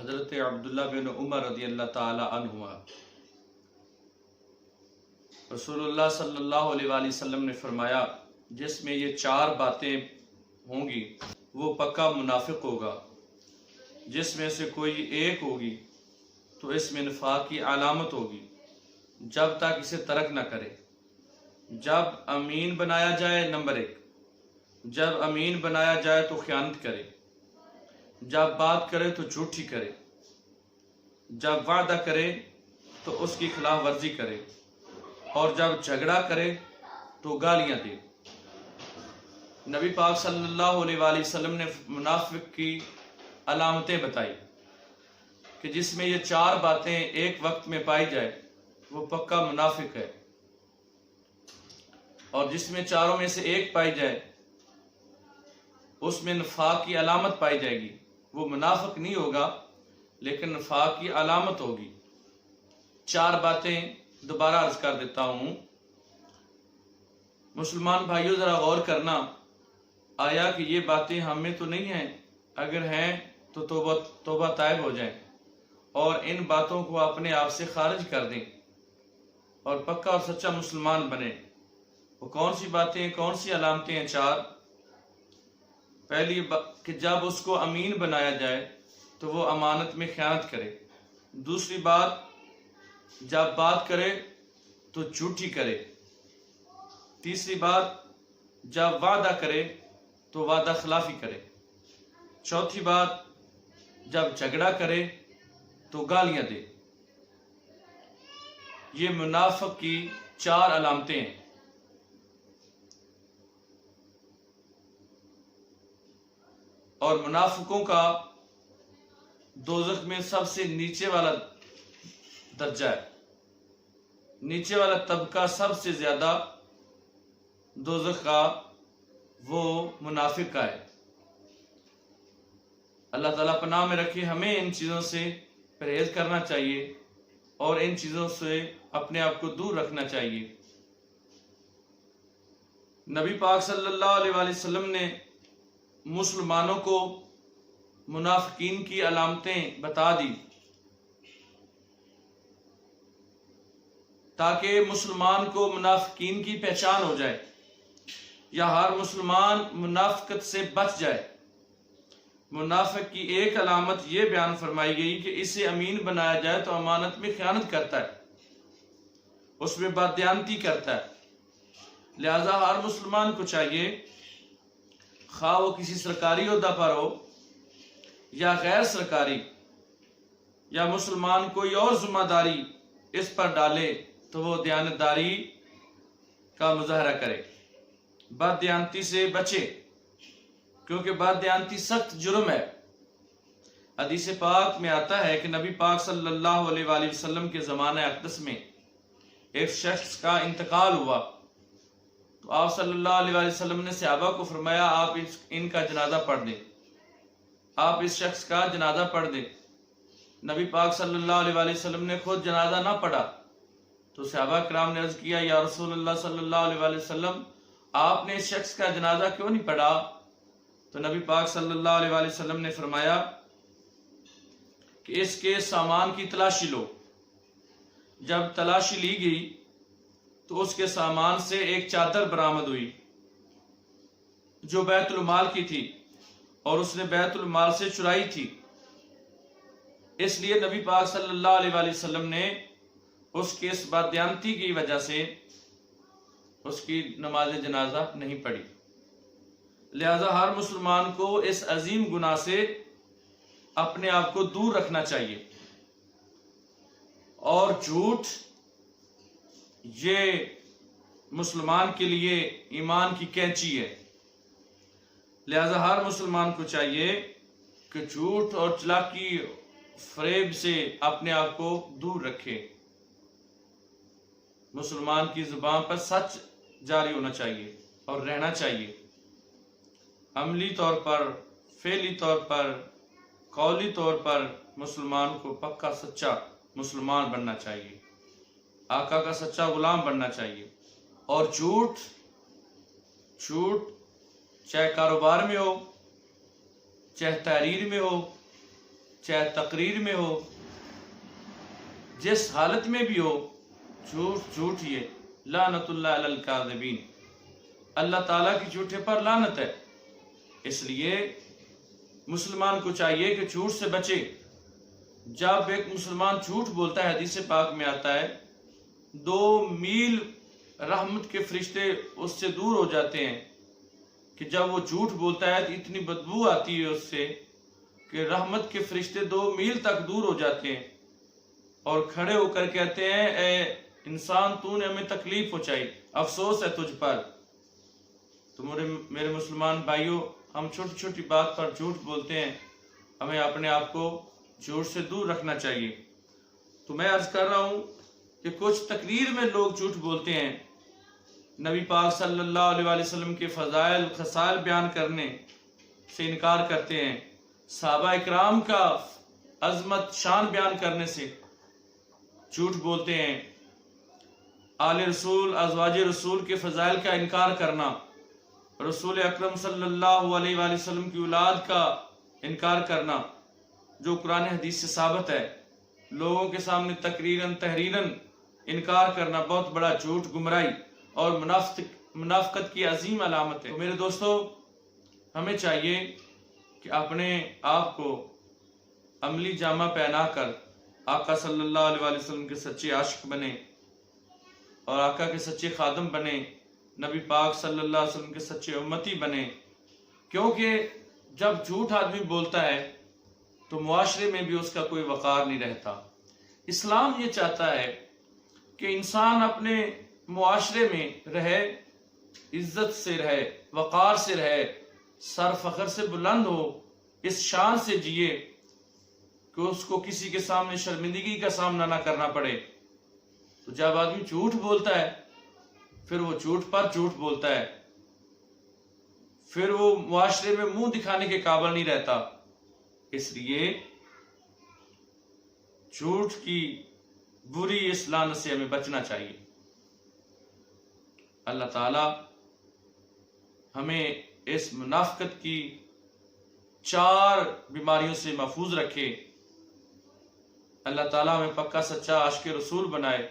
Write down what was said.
حضرت عبداللہ بن عمر رضی اللہ تعالی عنہما رسول اللہ صلی اللہ علیہ وآلہ وسلم نے فرمایا، جس میں یہ 4 باتیں ہوں گی وہ پکا منافق ہوگا۔ جس میں سے کوئی ایک ہوگی تو اس میں نفاق کی علامت ہوگی جب تک اسے ترک نہ کرے۔ جب امین بنایا جائے، نمبر 1، جب امین بنایا جائے تو خیانت کرے، جب بات کرے تو جھوٹی کرے، جب وعدہ کرے تو اس کی خلاف ورزی کرے، اور جب جھگڑا کرے تو گالیاں دے۔ نبی پاک صلی اللہ علیہ وآلہ وسلم نے منافق کی علامتیں بتائی کہ جس میں یہ 4 باتیں ایک وقت میں پائی جائے وہ پکا منافق ہے، اور جس میں 4 میں سے ایک پائی جائے اس میں نفاق کی علامت پائی جائے گی، وہ منافق نہیں ہوگا لیکن نفاق کی علامت ہوگی۔ 4 باتیں دوبارہ عرض کر دیتا ہوں۔ مسلمان بھائیوں ذرا غور کرنا، آیا کہ یہ باتیں ہم میں تو نہیں ہیں؟ اگر ہیں تو توبہ طائب ہو جائیں اور ان باتوں کو اپنے آپ سے خارج کر دیں اور پکا اور سچا مسلمان بنے۔ وہ کون سی باتیں، کون سی علامتیں ہیں؟ 4۔ پہلی کہ جب اس کو امین بنایا جائے تو وہ امانت میں خیانت کرے۔ دوسری بات، جب بات کرے تو جھوٹی کرے۔ تیسری بات، جب وعدہ کرے تو وعدہ خلافی کرے۔ چوتھی بات، جب جھگڑا کرے تو گالیاں دے۔ یہ منافق کی 4 علامتیں ہیں۔ اور منافقوں کا دوزخ میں سب سے نیچے والا درجہ ہے، نیچے والا طبقہ سب سے زیادہ دوزخ کا وہ منافق کا ہے۔ اللہ تعالیٰ پناہ میں رکھے، ہمیں ان چیزوں سے پرہیز کرنا چاہیے اور ان چیزوں سے اپنے آپ کو دور رکھنا چاہیے۔ نبی پاک صلی اللہ علیہ وآلہ وسلم نے مسلمانوں کو منافقین کی علامتیں بتا دی تاکہ مسلمان کو منافقین کی پہچان ہو جائے، یا ہر مسلمان منافقت سے بچ جائے۔ منافق کی ایک علامت یہ بیان فرمائی گئی کہ اسے امین بنایا جائے تو امانت میں خیانت کرتا ہے، اس میں بددیانتی کرتا ہے۔ لہذا ہر مسلمان کو چاہیے، خواہ وہ کسی سرکاری عہدہ پر ہو یا غیر سرکاری، یا مسلمان کوئی اور ذمہ داری اس پر ڈالے تو وہ دیانتداری کا مظاہرہ کرے، بددیانتی سے بچے، کیونکہ بددیانتی سخت جرم ہے۔ حدیث پاک میں آتا ہے کہ نبی پاک صلی اللہ علیہ وآلہ وسلم کے زمانہ اقدس میں ایک شخص کا انتقال ہوا تو آپ صلی اللہ علیہ وآلہ وسلم نے صحابہ کو فرمایا، آپ ان کا جنازہ پڑھ دیں، آپ اس شخص کا جنازہ پڑھ دیں۔ نبی پاک صلی اللہ علیہ وآلہ وسلم نے خود جنازہ نہ پڑھا تو صحابہ کرام نے عرض کیا، یا رسول اللہ صلی اللہ علیہ وآلہ وسلم، آپ نے اس شخص کا جنازہ کیوں نہیں پڑھا؟ تو نبی پاک صلی اللہ علیہ وآلہ وسلم نے فرمایا کہ اس کے سامان کی تلاشی لو۔ جب تلاشی لی گئی تو اس کے سامان سے ایک چادر برآمد ہوئی جو بیت المال کی تھی، اور اس نے بیت المال سے چرائی تھی۔ اس لیے نبی پاک صلی اللہ علیہ وآلہ وسلم نے اس کی اس بددیانتی کی وجہ سے اس کی نماز جنازہ نہیں پڑھی۔ لہذا ہر مسلمان کو اس عظیم گناہ سے اپنے آپ کو دور رکھنا چاہیے۔ اور جھوٹ یہ مسلمان کے لیے ایمان کی کینچی ہے، لہذا ہر مسلمان کو چاہیے کہ جھوٹ اور چلاکی فریب سے اپنے آپ کو دور رکھے۔ مسلمان کی زبان پر سچ جاری ہونا چاہیے اور رہنا چاہیے۔ عملی طور پر، فعلی طور پر، قولی طور پر مسلمان کو پکا سچا مسلمان بننا چاہیے، آقا کا سچا غلام بننا چاہیے۔ اور جھوٹ چاہے کاروبار میں ہو، چاہے تحریر میں ہو، چاہے تقریر میں ہو، جس حالت میں بھی ہو، جھوٹ جھوٹ ہی ہے۔ لعنت اللہ علی الکاذبین، اللہ تعالیٰ کی جھوٹے پر لعنت ہے۔ اس لیے مسلمان کو چاہیے کہ جھوٹ سے بچے۔ جب ایک مسلمان جھوٹ بولتا ہے، حدیث پاک میں آتا ہے 2 میل رحمت کے فرشتے اس سے دور ہو جاتے ہیں، کہ جب وہ جھوٹ بولتا ہے تو اتنی بدبو آتی ہے اس سے کہ رحمت کے فرشتے 2 میل تک دور ہو جاتے ہیں اور کھڑے ہو کر کہتے ہیں اے انسان، تو نے ہمیں تکلیف پہنچائی، افسوس ہے تجھ پر۔ تو میرے مسلمان بھائیوں، ہم چھوٹی چھوٹی بات پر جھوٹ بولتے ہیں، ہمیں اپنے آپ کو جھوٹ سے دور رکھنا چاہیے۔ تو میں عرض کر رہا ہوں کہ کچھ تقریر میں لوگ جھوٹ بولتے ہیں، نبی پاک صلی اللہ علیہ وآلہ وسلم کے فضائل خصائل بیان کرنے سے انکار کرتے ہیں، صحابہ اکرام کا عظمت شان بیان کرنے سے جھوٹ بولتے ہیں، آل رسول ازواج رسول کے فضائل کا انکار کرنا، رسول اکرم صلی اللہ علیہ وآلہ وسلم کی اولاد کا انکار کرنا جو قرآن حدیث سے ثابت ہے، لوگوں کے سامنے تقریراً تحریراً انکار کرنا بہت بڑا جھوٹ، گمراہی اور منافقت کی عظیم علامت ہے۔ تو میرے دوستو، ہمیں چاہیے کہ اپنے آپ کو عملی جامہ پہنا کر آقا صلی اللہ علیہ وآلہ وسلم کے سچے عاشق بنے اور آقا کے سچے خادم بنے، نبی پاک صلی اللہ علیہ وسلم کے سچے امتی بنے، کیونکہ جب جھوٹ آدمی بولتا ہے تو معاشرے میں بھی اس کا کوئی وقار نہیں رہتا۔ اسلام یہ چاہتا ہے کہ انسان اپنے معاشرے میں رہے، عزت سے رہے، وقار سے رہے، سر فخر سے بلند ہو، اس شان سے جیے کہ اس کو کسی کے سامنے شرمندگی کا سامنا نہ کرنا پڑے۔ تو جب آدمی جھوٹ بولتا ہے، پھر وہ جھوٹ پر جھوٹ بولتا ہے، پھر وہ معاشرے میں منہ دکھانے کے قابل نہیں رہتا۔ اس لیے جھوٹ کی بری اس لعنت سے ہمیں بچنا چاہیے۔ اللہ تعالی ہمیں اس منافقت کی 4 بیماریوں سے محفوظ رکھے۔ اللہ تعالیٰ ہمیں پکا سچا عاشق رسول بنائے۔